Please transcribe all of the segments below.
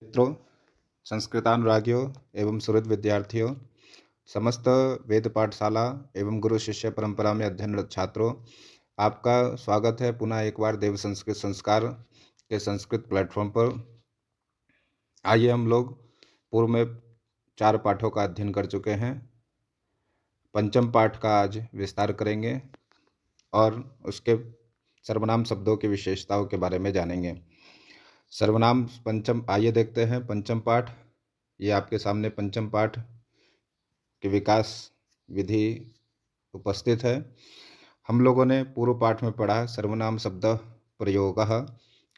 मित्रों, संस्कृतानुरागियों एवं सुहृद विद्यार्थियों, समस्त वेद पाठशाला एवं गुरु शिष्य परंपरा में अध्ययनरत छात्रों, आपका स्वागत है पुनः एक बार देव संस्कृत संस्कार के संस्कृत प्लेटफॉर्म पर। आइए हम लोग पूर्व में 4 पाठों का अध्ययन कर चुके हैं। पंचम पाठ का आज विस्तार करेंगे और उसके सर्वनाम शब्दों की विशेषताओं के बारे में जानेंगे। सर्वनाम पंचम, आइए देखते हैं पंचम पाठ। ये आपके सामने पंचम पाठ की विकास विधि उपस्थित है। हम लोगों ने पूर्व पाठ में पढ़ा सर्वनाम शब्द प्रयोगः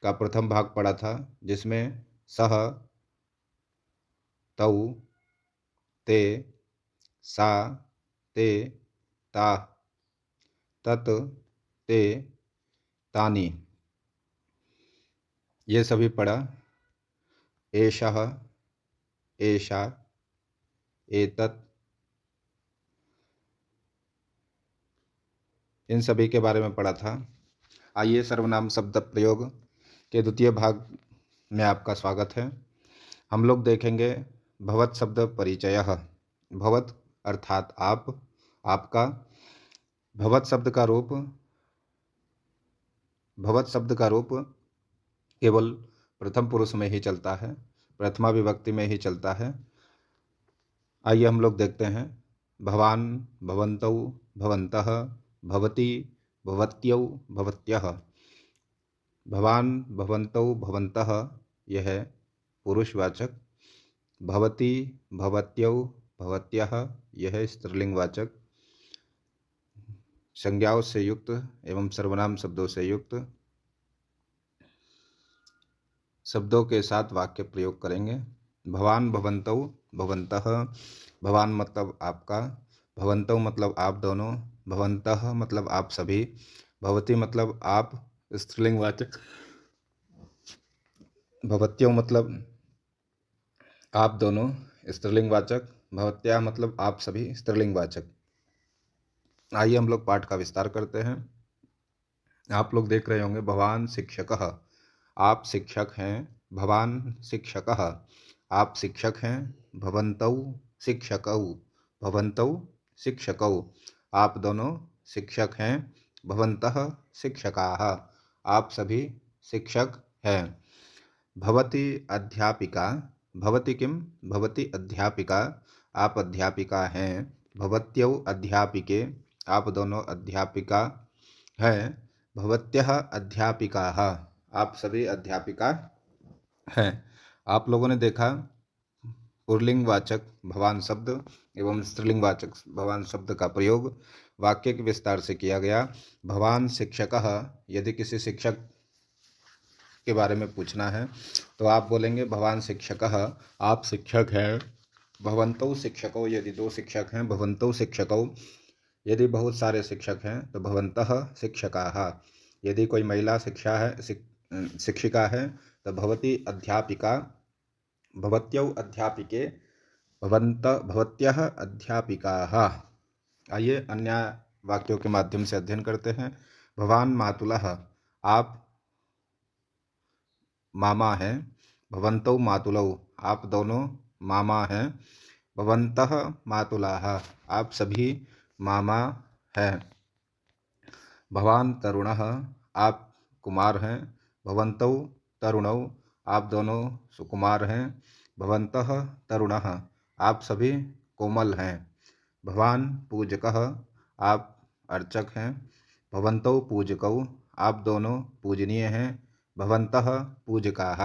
का प्रथम भाग पढ़ा था, जिसमें सह, तौ, ते, सा, ते, ता, तत्, ते, तानि, ये सभी पढ़ा। एषः, एषा, एतत्, इन सभी के बारे में पढ़ा था। आइए सर्वनाम शब्द प्रयोग के द्वितीय भाग में आपका स्वागत है। हम लोग देखेंगे भवत शब्द परिचयः। भवत अर्थात आप, आपका। भवत शब्द का रूप केवल प्रथम पुरुष में ही चलता है, प्रथमा विभक्ति में ही चलता है। आइए हम लोग देखते हैं। भवान, भवन्तौ, भवन्तः, भवती, भवत्यौ, भवत्यः। भवान, भवन्तौ, भवन्तः यह है पुरुषवाचक। भवती, भवत्यौ, भवत्यः यह है स्त्रीलिंगवाचक। संज्ञाओं से युक्त एवं सर्वनाम शब्दों से युक्त शब्दों के साथ वाक्य प्रयोग करेंगे। भवान, भवन्तौ, भवन्तः। भवान मतलब आपका, भवन्तौ मतलब आप दोनों, भवन्तः मतलब आप सभी, भवती मतलब आप स्त्रीलिंगवाचक, भवत्यौ मतलब आप दोनों स्त्रीलिंगवाचक, भवत्या मतलब आप सभी स्त्रीलिंगवाचक। आइए हम लोग पाठ का विस्तार करते हैं। आप लोग देख रहे होंगे भवान शिक्षकः, आप शिक्षक हैं। भवान शिक्षकः, आप शिक्षक हैं। भवन्तौ शिक्षकौ, भवन्तौ शिक्षकौ, आप दोनों शिक्षक हैं। भवन्तः शिक्षकाः, आप सभी शिक्षक हैं। भवती अध्यापिका, भवती किम, भवती अध्यापिका, आप अध्यापिका हैं। भवत्यौ अध्यापिके, आप दोनों अध्यापिका हैं। भवत्यः अध्यापिकाः, आप सभी अध्यापिका हैं। आप लोगों ने देखा पुल्लिंगवाचक भवान शब्द एवं स्त्रीलिंगवाचक भवान शब्द का प्रयोग वाक्य के विस्तार से किया गया। भवान शिक्षकः, यदि किसी शिक्षक के बारे में पूछना है तो आप बोलेंगे भवान शिक्षकः, आप शिक्षक हैं। भवन्तौ शिक्षकौ, यदि 2 शिक्षक हैं भवन्तौ शिक्षकौ, यदि बहुत सारे शिक्षक हैं तो भवन्तः शिक्षकाः। यदि कोई महिला शिक्षिका है तो भवती अध्यापिका, भवत्यौ अध्यापिके, भवत्यः अध्यापिकाः। आइए अन्य वाक्यों के माध्यम से अध्ययन करते हैं। भवान मातुलः, आप मामा हैं। भवन्तौ मातुलौ, आप दोनों मामा हैं। भवन्तः मातुलाः, आप सभी मामा हैं। भवान तरुणः, आप कुमार हैं। भवन्तौ तरुणौ, आप दोनों सुकुमार हैं। भवन्तः तरुणः, आप सभी कोमल हैं। भवान पूजकः, आप अर्चक हैं। भवन्तौ पूजकौ, आप दोनों पूजनीय हैं। भवन्तः पूजकाः,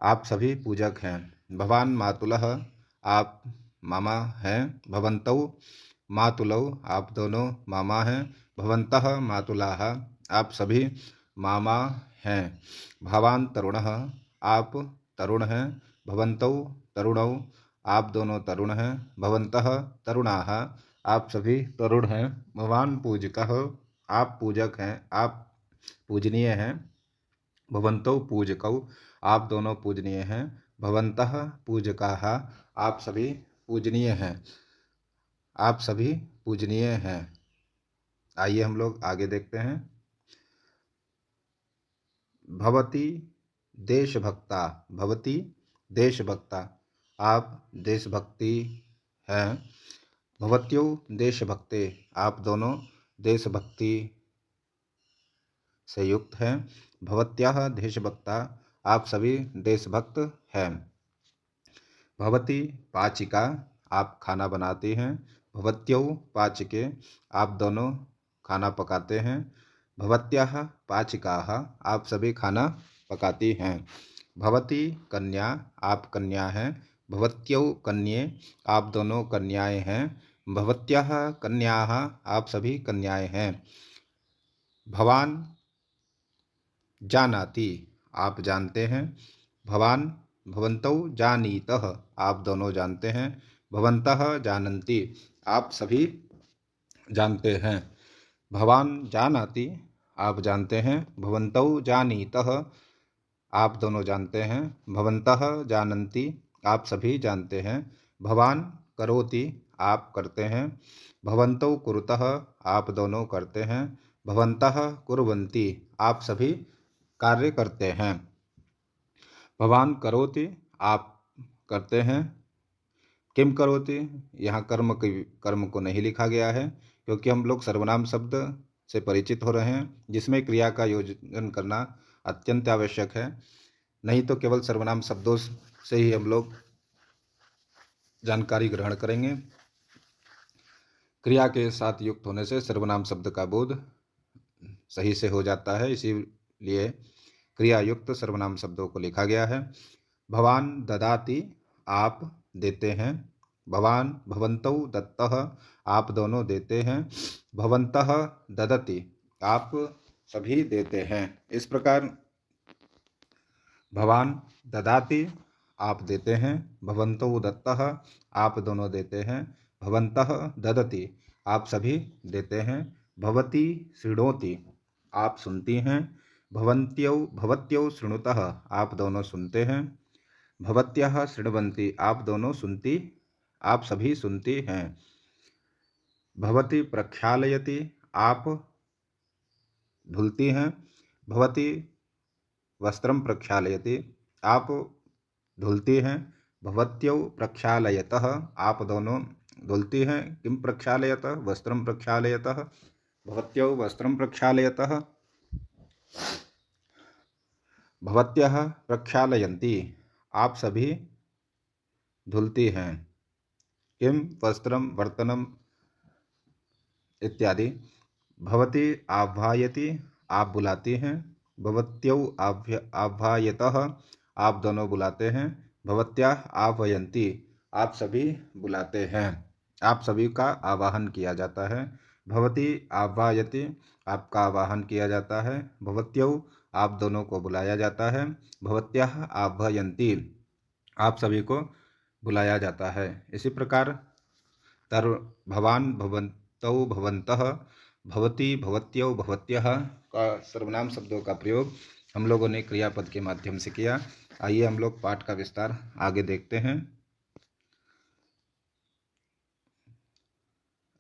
आप सभी पूजक हैं। भवान मातुलः, आप मामा हैं। भवन्तौ मातुलौ, आप दोनों मामा हैं। भवन्तः मातुलाः, आप सभी मामा हैं। भवान तरुणः, आप तरुण हैं। भवन्तौ तरुणौ, आप दोनों तरुण हैं। भवन्तः तरुणाः, आप सभी तरुण हैं। भवान पूजकः, आप पूजक हैं, आप पूजनीय हैं। भवन्तौ पूजकौ, आप दोनों पूजनीय हैं। भवन्तः पूजकाः, आप सभी पूजनीय हैं। आप सभी पूजनीय हैं। आइए हम लोग आगे देखते हैं। भवती देशभक्ता, भवती देशभक्ता आप देशभक्ति हैं। भवत्यो देशभक्ते आप दोनों देशभक्ति से युक्त हैं। भवत्याः देशभक्ता आप सभी देशभक्त हैं। भवती पाचिका आप खाना बनाती हैं। भवत्यौ पाचिके आप दोनों खाना पकाते हैं। भवत्याः पाचिकाः आप सभी खाना पकाती हैं। भवती कन्या आप कन्या हैं। भवत्यौ कन्ये आप दोनों कन्याएं हैं। भवत्याः कन्याः आप सभी कन्याएं हैं। भवान जानाति आप जानते हैं। भवान भवन्तौ जानीतः आप दोनों जानते हैं। भवन्तः जानन्ति आप सभी जानते हैं। भवान जानाति आप जानते हैं। भवन्तौ जानीतः आप दोनों जानते हैं। भवन्तः जानन्ति आप सभी जानते हैं। भवान करोति आप करते हैं। भवन्तौ कुरुतः आप दोनों करते हैं। भवन्तः कुर्वन्ति आप सभी कार्य करते हैं। भवान करोति आप करते हैं। किम करोति यहाँ कर्म को नहीं लिखा गया है, क्योंकि हम लोग सर्वनाम शब्द से परिचित हो रहे हैं, जिसमें क्रिया का योजन करना अत्यंत आवश्यक है। नहीं तो केवल सर्वनाम शब्दों से ही हम लोग जानकारी ग्रहण करेंगे। क्रिया के साथ युक्त होने से सर्वनाम शब्द का बोध सही से हो जाता है, इसीलिए क्रिया युक्त सर्वनाम शब्दों को लिखा गया है। भवान ददाति आप देते हैं। भवान भवन्तौ दत्तः आप दोनों देते हैं। भवन्तः ददति आप सभी देते हैं। इस प्रकार भवान ददाति आप देते हैं। भवन्तौ दत्तः आप दोनों देते हैं। भवन्तः ददति आप सभी देते हैं। भवती शृणोति आप सुनती हैं। भवत्यौ शृणुतः आप दोनों सुनते हैं। भवत्याः शृण्वन्ति आप दोनों सुनती आप सभी सुनती हैं। भवती प्रक्षालयति आप धुलती हैं। भवती वस्त्रं प्रक्षालयति आप धुलती हैं। भवत्यौ प्रक्षालयतः आप दोनों धुलती हैं। किम प्रक्षालयतः वस्त्रं प्रक्षालयतः। भवत्यौ वस्त्रं प्रक्षालयतः। भवत्यः प्रक्षालयन्ति आप सभी धुलती हैं। किम वस्त्रम वर्तनम इत्यादि। भवती आह्वायति आप बुलाती हैं। भवत्यौ आह्वायतः आप दोनों बुलाते हैं। भवत्याः आह्वयन्ति आप सभी बुलाते हैं। आप सभी का आवाहन किया जाता है। भवती आह्वायति आपका आवाहन किया जाता है। भवत्यौ आप दोनों को बुलाया जाता है। भवत्याः आह्वयन्ति आप सभी को बुलाया जाता है। इसी प्रकार भवान भवन्तौ भवन्तः भवती भवत्यौ भवत्यः का सर्वनाम शब्दों का प्रयोग हम लोगों ने क्रियापद के माध्यम से किया। आइए हम लोग पाठ का विस्तार आगे देखते हैं।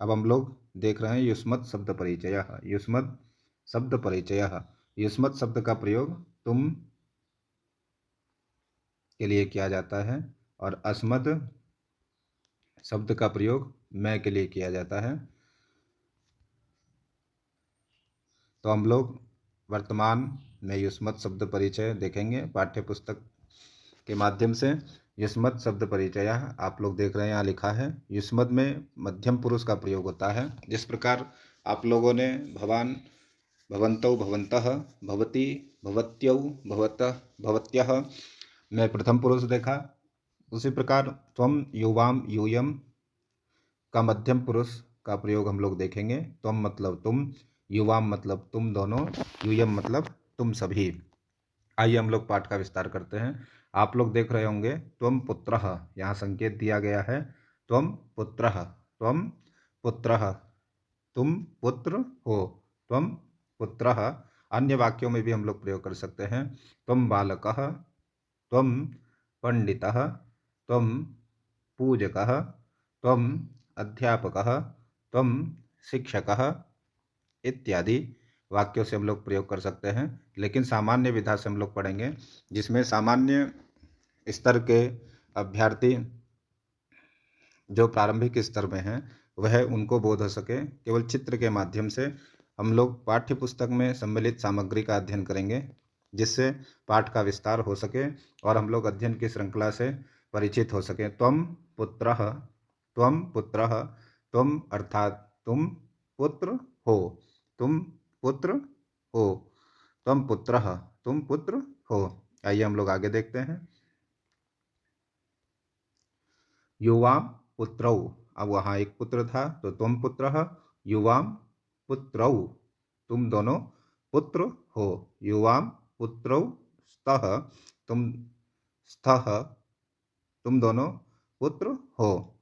अब हम लोग देख रहे हैं युष्मत् शब्द परिचयः। युष्मत् शब्द परिचयः। युष्मत् शब्द का प्रयोग तुम के लिए किया जाता है और अस्मद शब्द का प्रयोग मैं के लिए किया जाता है। तो हम लोग वर्तमान में युष्मत् शब्द परिचय देखेंगे पाठ्य पुस्तक के माध्यम से। युष्मत् शब्द परिचय आप लोग देख रहे हैं, यहाँ लिखा है। युष्मत् में मध्यम पुरुष का प्रयोग होता है। जिस प्रकार आप लोगों ने भवान भवन्तौ भवन्तः भवती भवत्यौ भवतः भवत्यः में प्रथम पुरुष देखा, उसी प्रकार त्वम युवाम यूयम का मध्यम पुरुष का प्रयोग हम लोग देखेंगे। त्वम मतलब तुम, युवाम मतलब तुम दोनों, यूयम मतलब तुम सभी। आइए हम लोग पाठ का विस्तार करते हैं। आप लोग देख रहे होंगे त्वम पुत्रः, यहाँ संकेत दिया गया है त्वम पुत्रः, त्वम पुत्रः, तुम पुत्र हो, त्वम पुत्रः। अन्य वाक्यों में भी हम लोग प्रयोग कर सकते हैं। त्वम बालकः, त्वम पंडितः, त्वम पूजकः, त्वम अध्यापकः, त्वम शिक्षकः इत्यादि वाक्यों से हम लोग प्रयोग कर सकते हैं। लेकिन सामान्य विधा से हम लोग पढ़ेंगे, जिसमें सामान्य स्तर के अभ्यर्थी जो प्रारंभिक स्तर में हैं वह उनको बोध हो सके, केवल चित्र के माध्यम से हम लोग पाठ्य पुस्तक में सम्मिलित सामग्री का अध्ययन करेंगे, जिससे पाठ का विस्तार हो सके और हम लोग अध्ययन की श्रृंखला से परिचित हो सकें। त्वम पुत्रः, त्वम पुत्रः, त्वम अर्थात तुम पुत्र हो, तुम पुत्र हो, त्वम पुत्रः, तुम पुत्र हो। आइए हम लोग आगे देखते हैं। युवाम पुत्रौ, अब वहाँ एक पुत्र था तो त्वम पुत्रः, युवाम पुत्रौ, तुम दोनों पुत्र हो। युवाम पुत्रौ स्तः, तुम स्तः, तुम दोनों पुत्र हो।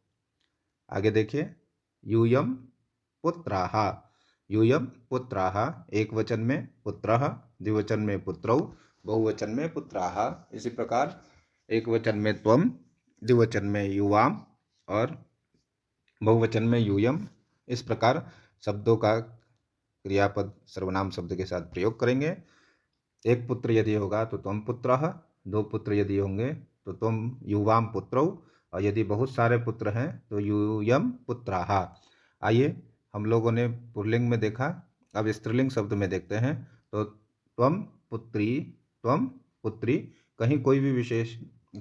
आगे देखिए। यूयम पुत्राः, यूयम पुत्राः, एक वचन में पुत्रः, द्विवचन में पुत्रौ, बहुवचन में पुत्राः। इसी प्रकार एक वचन में त्वम, द्विवचन में युवाम और बहुवचन में यूयम। इस प्रकार शब्दों का क्रियापद सर्वनाम शब्द के साथ प्रयोग करेंगे। एक पुत्र यदि होगा तो त्वम पुत्रः, दो पुत्र यदि होंगे तो त्वम युवाम पुत्रौ, और यदि बहुत सारे पुत्र हैं तो यूयम पुत्राः। आइए हम लोगों ने पुल्लिंग में देखा, अब स्त्रीलिंग शब्द में देखते हैं। तो त्वम पुत्री, त्वम पुत्री, कहीं कोई भी विशेष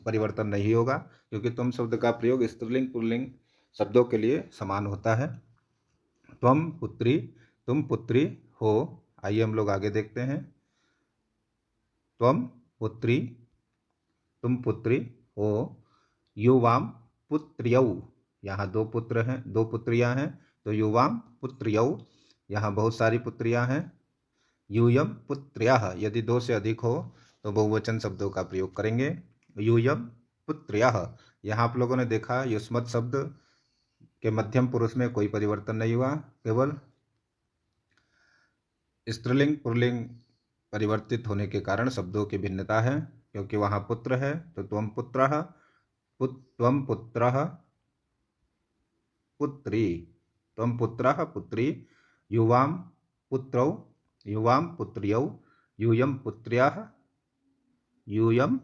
परिवर्तन नहीं होगा, क्योंकि त्वम शब्द का प्रयोग स्त्रीलिंग पुल्लिंग शब्दों के लिए समान होता है। त्वम पुत्री, तुम पुत्री हो। आइए हम लोग आगे देखते हैं। त्वम पुत्री, तुम पुत्री हो। युवाम पुत्र्यौ, यहाँ दो पुत्र हैं, दो पुत्रियां हैं तो युवाम पुत्र्यौ, यहाँ बहुत सारी पुत्रियां हैं। यूयम पुत्र्याः, यदि दो से अधिक हो तो बहुवचन शब्दों का प्रयोग करेंगे। यूयम पुत्र्याः, यहाँ आप लोगों ने देखा युष्मत् शब्द के मध्यम पुरुष में कोई परिवर्तन नहीं हुआ, केवल स्त्रीलिंग पुल्लिंग परिवर्तित होने के कारण शब्दों की भिन्नता है। क्योंकि वहाँ पुत्र है तो त्वम पुत्रः, त्वम पुत्रः पुत्री, त्वम पुत्रः पुत्री। युवाम पुत्रौ, युवाम पुत्र्यौ, यूयम पुत्र्याः, यूयम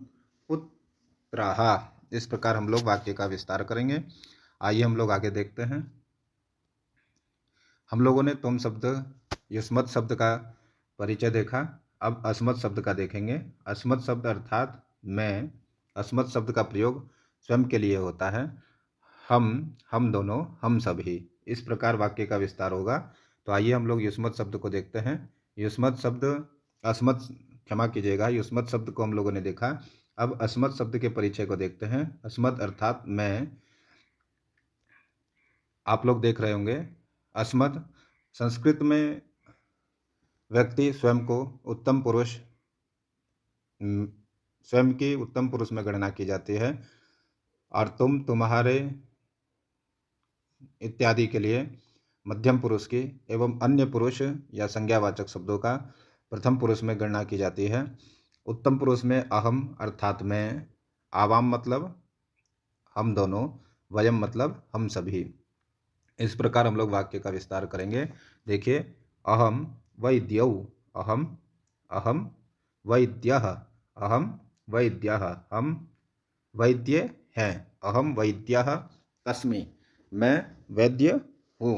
पुत्राः। इस प्रकार हम लोग वाक्य का विस्तार करेंगे। आइए हम लोग आगे देखते हैं। हम लोगों ने त्वम शब्द युष्मत् शब्द का परिचय देखा, अब अस्मत् शब्द का देखेंगे। अस्मत् शब्द अर्थात मैं। अस्मत् शब्द का प्रयोग स्वयं के लिए होता है। हम दोनों, हम सभी, इस प्रकार वाक्य का विस्तार होगा। तो आइए हम लोग युष्मत् शब्द को देखते हैं। युष्मत् शब्द, अस्मत्, क्षमा कीजिएगा, युष्मत् शब्द को हम लोगों ने देखा, अब अस्मत् शब्द के परिचय को देखते हैं। अस्मत् अर्थात मैं। आप लोग देख रहे होंगे अस्मत्, संस्कृत में व्यक्ति स्वयं को उत्तम पुरुष, स्वयं की उत्तम पुरुष में गणना की जाती है, और तुम, तुम्हारे इत्यादि के लिए मध्यम पुरुष की एवं अन्य पुरुष या संज्ञावाचक शब्दों का प्रथम पुरुष में गणना की जाती है। उत्तम पुरुष में अहम अर्थात मैं, आवाम मतलब हम दोनों, वयम मतलब हम सभी। इस प्रकार हम लोग वाक्य का विस्तार करेंगे। देखिए। अहम वैद्यौ, अहम, अहम वैद्यः, अहम वैद्यः, हम वैद्य हैं। अहम वैद्यः अस्मि, मैं वैद्य हूँ।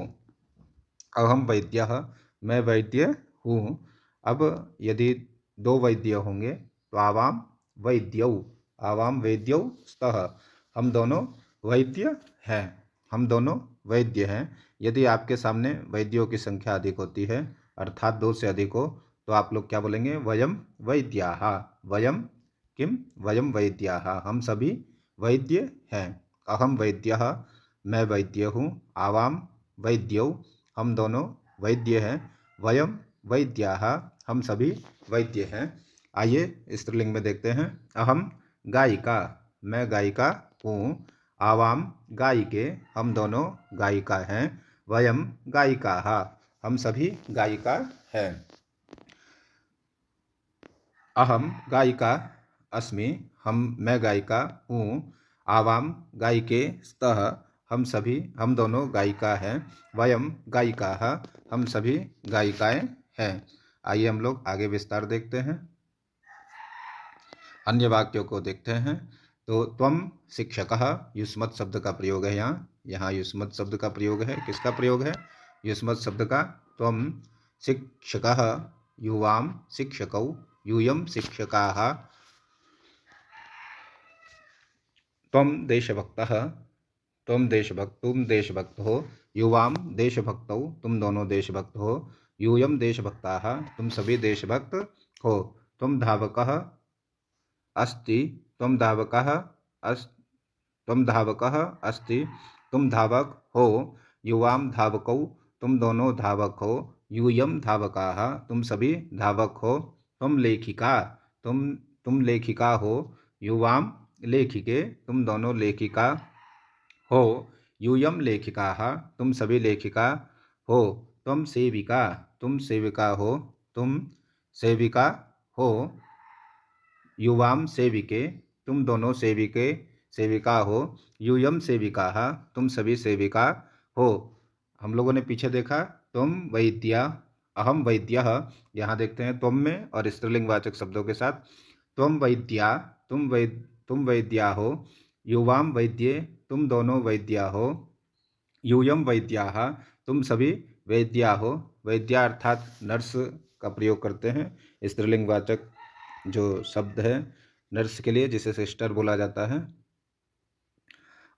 अहम वैद्यः, मैं वैद्य हूँ। अब यदि दो वैद्य होंगे तो आवाम वैद्यौ, आवाम वैद्यौ स्तः, हम दोनों वैद्य हैं, हम दोनों वैद्य हैं। यदि आपके सामने वैद्यों की संख्या अधिक होती है, अर्थात दो से अधिक हो, तो आप लोग क्या बोलेंगे? वयम वैद्याः, वयम किम, वयम वैद्याः, हम सभी वैद्य हैं। अहम वैद्यः, मैं वैद्य हूँ। आवाम वैद्यौ, हम दोनों वैद्य हैं। वयम वैद्याः, हम सभी वैद्य हैं। आइए स्त्रीलिंग में देखते हैं। अहम गायिका, मैं गायिका हूँ। आवाम गायिके, हम दोनों गायिका हैं। वयम गायिकाः, हम सभी गायिका हैं। अहम गायिका अस्मि, मैं गायिका हूँ। आवाम गायिके स्तः, हम दोनों गायिका हैं। वयम गायिकाः, हम सभी गायिकाएं हैं। आइए हम लोग आगे विस्तार देखते हैं, अन्य वाक्यों को देखते हैं। तो त्वम शिक्षकः युष्मत् शब्द का प्रयोग है यहाँ युष्मत् शब्द का प्रयोग है। किसका प्रयोग है? युष्मत् शब्द का। त्वम शिक्षकः युवां शिक्षकौ यूयं शिक्षकाः। त्वम देशभक्तः तुम देशभक्त हो। युवाम देशभक्तौ तुम दोनों देशभक्त हो। यूयम देशभक्ताः तुम सभी देशभक्त हो। तुम धावकः अस्ति तुम धावकः अस् तुम धावकः अस्ति तुम धावक हो। युवाम धावकौ तुम दोनों धावक हो। यूयम धावकाः तुम सभी धावक हो। तुम लेखिका तुम तुम लेखिका हो। युवाम लेखिके तुम दोनों लेखिका हो। यूयम लेखिकाः तुम सभी लेखिका हो। तुम सेविका हो। तुम सेविका हो। युवाम सेविके तुम दोनों सेविके सेविका हो। यूयम सेविकाः तुम सभी सेविका हो। हम लोगों ने पीछे देखा तुम वैद्या अहम वैद्यः। यहाँ देखते हैं तुम में और स्त्रीलिंगवाचक शब्दों के साथ। तुम वैद्या तुम वैद्या हो। युवाम वैद्ये तुम दोनों वैद्या हो। यूयम वैद्याः तुम सभी वैद्या हो। वैद्या अर्थात नर्स का प्रयोग करते हैं स्त्रीलिंगवाचक जो शब्द है नर्स के लिए, जिसे सिस्टर बोला जाता है।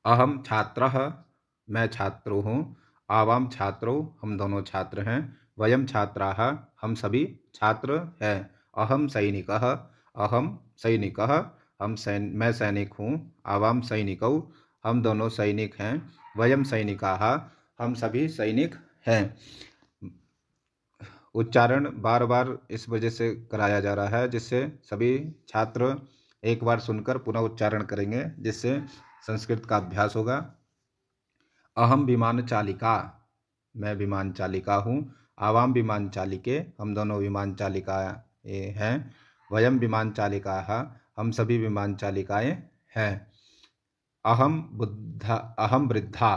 अहम छात्रः मैं छात्र हूँ। आवाम छात्रो हम दोनों छात्र हैं। वयम छात्राः हम सभी छात्र हैं। अहम सैनिकः मैं सैनिक हूँ। आवाम सैनिकौ हम दोनों सैनिक हैं। वयम सैनिकाः हम सभी सैनिक हैं। उच्चारण बार बार इस वजह से कराया जा रहा है जिससे सभी छात्र एक बार सुनकर पुनः उच्चारण करेंगे, जिससे संस्कृत का अभ्यास होगा। अहम विमान चालिका मैं विमान चालिका हूँ। आवाम विमान चालिके हम दोनों विमान चालिका हैं। वयम विमान चालिकाः हम सभी विमान चालिकाएं हैं। अहम वृद्धा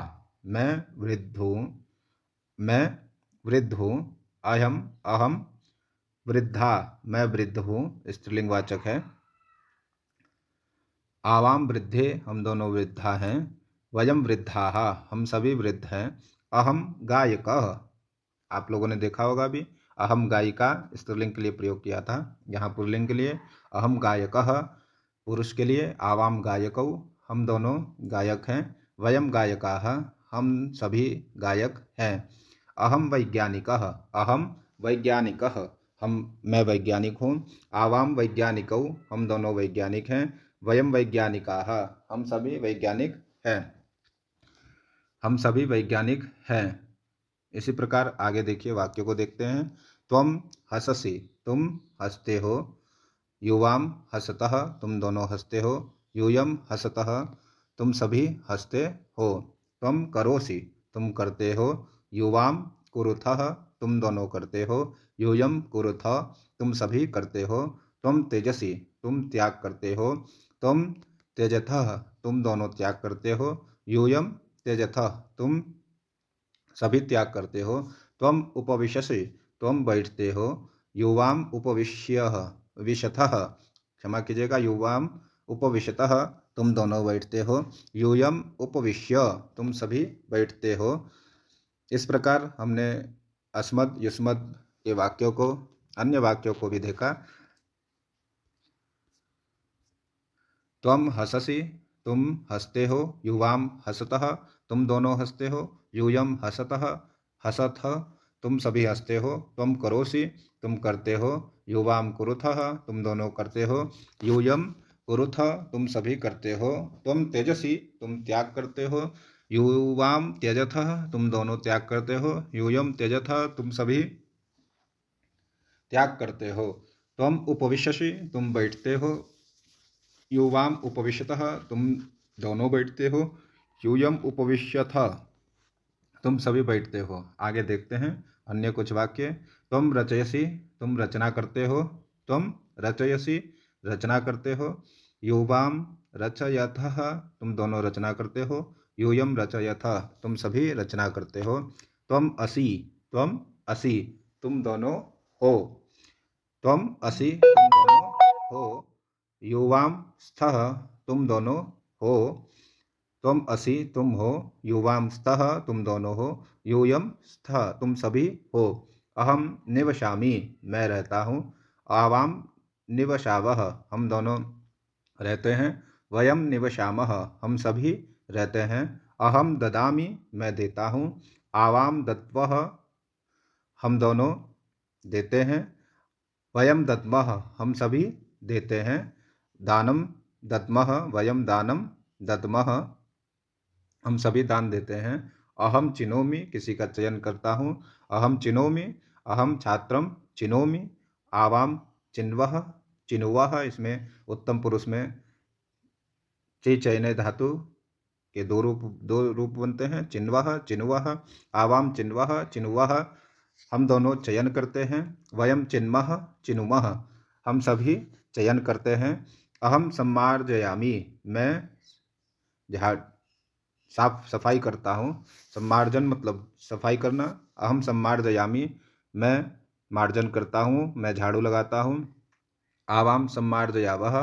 मैं वृद्ध हूँ। अहम वृद्धा मैं वृद्ध हूँ। स्त्रीलिंगवाचक है। आवाम वृद्धे हम दोनों वृद्धा हैं। वयम वृद्धाः हम सभी वृद्ध हैं। अहम गायकः आप लोगों ने देखा होगा भी अहम गायिका स्त्रीलिंग के लिए प्रयोग किया था। यहाँ पुल्लिंग के लिए अहम गायकः पुरुष के लिए। आवाम गायकौ हम दोनों गायक हैं। वयम गायकाः हम सभी गायक हैं। अहम वैज्ञानिकः मैं वैज्ञानिक हूँ। आवाम वैज्ञानिकौ हम दोनों वैज्ञानिक हैं। वयम वैज्ञानिकाः हम सभी वैज्ञानिक हैं। हम सभी वैज्ञानिक हैं। इसी प्रकार आगे देखिए वाक्यों को देखते हैं। त्वम हससि तुम हंसते हो। युवाम हसतः तुम दोनों हंसते हो। यूयम हसतः तुम सभी हंसते हो। त्वम करोसि तुम करते हो। युवाम कुरुथः तुम दोनों करते हो। यूयम कुरुथ तुम सभी करते हो। त्वम तेजसि तुम त्याग करते हो। त्वम त्यजथः तुम दोनों त्याग करते हो। यूयम त्यजथः तुम सभी त्याग करते हो। त्वम उपविशसि तुम बैठते हो। युवाम विशतः क्षमा कीजिएगा। युवाम उपविशतः तुम दोनों बैठते हो। यूयम उपविश्य तुम सभी बैठते हो। इस प्रकार हमने अस्मत् युष्मत् के वाक्यों को अन्य वाक्यों को भी देखा। त्वम हससि तुम हंसते हो। युवाम हसतः तुम दोनों हंसते हो। यूयम हसथ तुम सभी हंसते हो। त्वम करोसि तुम करते हो। युवाम कुरुथः तुम दोनों करते हो। यूयम कुरुथ तुम सभी करते हो। त्वम तेजसि तुम त्याग करते हो। युवाम त्यजथः तुम दोनों त्याग करते हो। यूयम त्यजथः तुम सभी त्याग करते हो। त्वम उपविशसि तुम बैठते हो। युवाम उपविशतः तुम दोनों बैठते हो। यूयम उपविश्यथ तुम सभी बैठते हो। आगे देखते हैं अन्य कुछ वाक्य। तुम रचयसि तुम रचना करते हो। तुम रचयसि रचना करते हो। युवाम रचयथः तुम दोनों रचना करते हो। यूयम रचयथ तुम सभी रचना करते हो। तुम असि तुम दोनों हो। तुम असि तुम दोनों हो। युवाम स्थः तुम दोनों हो, त्वम असि तुम हो, युवाम स्तः तुम दोनों हो, यूयम स्थः तुम सभी हो, अहम निवसामि मैं रहता हूँ, आवाम निवसावः हम दोनों रहते हैं, वयम निवसामः हम सभी रहते हैं, अहम ददामि मैं देता हूँ, आवाम दत्वः हम दोनों देते हैं, वयम दद्मः हम सभी देते हैं, दानम दद्मः वयम दानम दद्मः हम सभी दान देते हैं, अहम चिनोमि किसी का चयन करता हूँ, अहम चिनोमि अहम छात्रम चिनोमि, आवाम चिन्वः चिनुवः इसमें उत्तम पुरुष में चे चयने धातु के दो रूप बनते हैं, चिन्वः चिनुवः, आवाम चिन्वः चिनुवः हम दोनों चयन करते हैं, वयम चिन्मः चिनुमः हम सभी चयन करते हैं, अहम सम्मार्जयामि मैं झाड़ साफ सफाई करता हूँ, सम्मार्जन मतलब सफाई करना, अहम सम्मार्जयामि मैं मार्जन करता हूँ, मैं झाड़ू लगाता हूँ, आवाम सम्मार्जयावः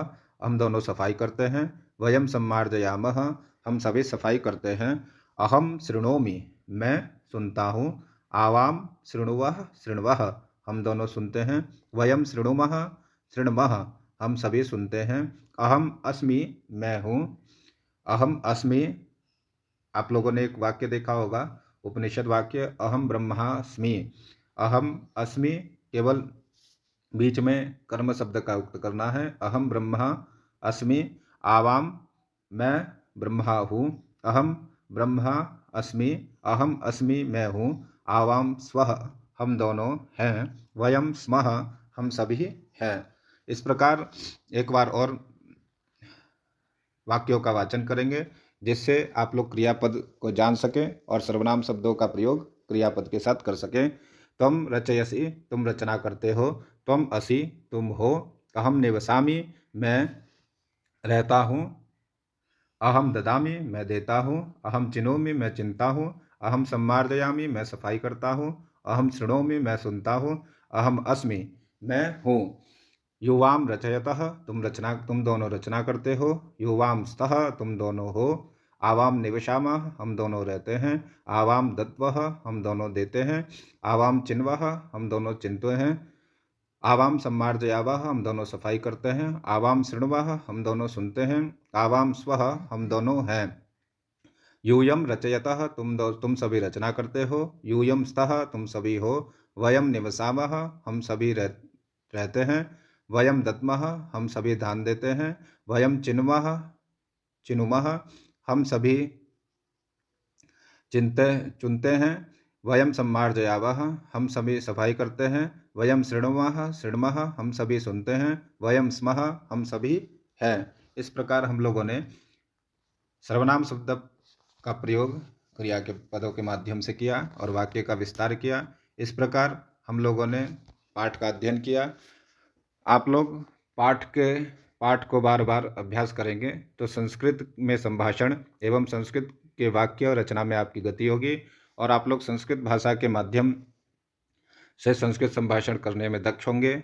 हम दोनों सफाई करते हैं, वयम सम्मार्जयामः हम सभी सफाई करते हैं, अहम शृणोमि मैं सुनता हूँ, आवाम शृणुवः शृण्वः हम दोनों सुनते हैं, वयम शृणुमः शृण्मः हम सभी सुनते हैं, अहम अस्मि मैं हूँ, अहम अस्मि आप लोगों ने एक वाक्य देखा होगा, उपनिषद वाक्य, अहम ब्रह्मास्मि, अहम अस्मि केवल बीच में कर्म शब्द का उक्त करना है, अहम ब्रह्मा अस्मि, आवाम मैं ब्रह्मा हूँ, अहम ब्रह्मा अस्मि, अहम अस्मि मैं हूँ, आवाम स्वः हम दोनों हैं, वयम स्मः हम सभी हैं। इस प्रकार एक बार और वाक्यों का वाचन करेंगे, जिससे आप लोग क्रियापद को जान सकें और सर्वनाम शब्दों का प्रयोग क्रियापद के साथ कर सकें। त्वम रचयसि तुम रचना करते हो, त्वम असि तुम हो, अहम निवसामि मैं रहता हूँ, अहम ददामि मैं देता हूँ, अहम चिनोमि मैं चिनता हूँ, अहम सम्मार्जयामि मैं सफाई करता हूँ, अहम शृणोमि मैं सुनता हूँ, अहम अस्मि मैं हूँ, युवाम रचयतः तुम दोनों रचना करते हो, युवाम स्तः तुम दोनों हो, आवाम निवसामः हम दोनों रहते हैं, आवाम दत्वः हम दोनों देते हैं, आवाम चिन्वः हम दोनों चिनते हैं, आवाम सम्मार्जयावः हम दोनों सफाई करते हैं, आवाम शृण्वः हम दोनों सुनते हैं, आवाम स्वः हम दोनों हैं, यूयम रचयतः तुम सभी रचना करते हो, यूयम स्तः तुम सभी हो, वयम निवसामः हम सभी रहते हैं, वयम दद्मः हम सभी दान देते हैं, वयम चिनुमः चिनुमः हम सभी चुनते हैं, वयम सम्मार्जयावः हम सभी सफाई करते हैं, वयम शृणुमः शृण्मः हम सभी सुनते हैं, वयम स्मः हम सभी हैं। इस प्रकार हम लोगों ने सर्वनाम शब्द का प्रयोग क्रिया के पदों के माध्यम से किया और वाक्य का विस्तार किया। इस प्रकार हम लोगों ने पाठ का अध्ययन किया। आप लोग पाठ को बार बार अभ्यास करेंगे तो संस्कृत में संभाषण एवं संस्कृत के वाक्य और रचना में आपकी गति होगी और आप लोग संस्कृत भाषा के माध्यम से संस्कृत संभाषण करने में दक्ष होंगे।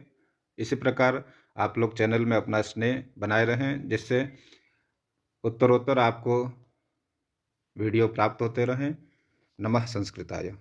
इसी प्रकार आप लोग चैनल में अपना स्नेह बनाए रहें, जिससे उत्तरोत्तर आपको वीडियो प्राप्त होते रहें। नमः संस्कृताय।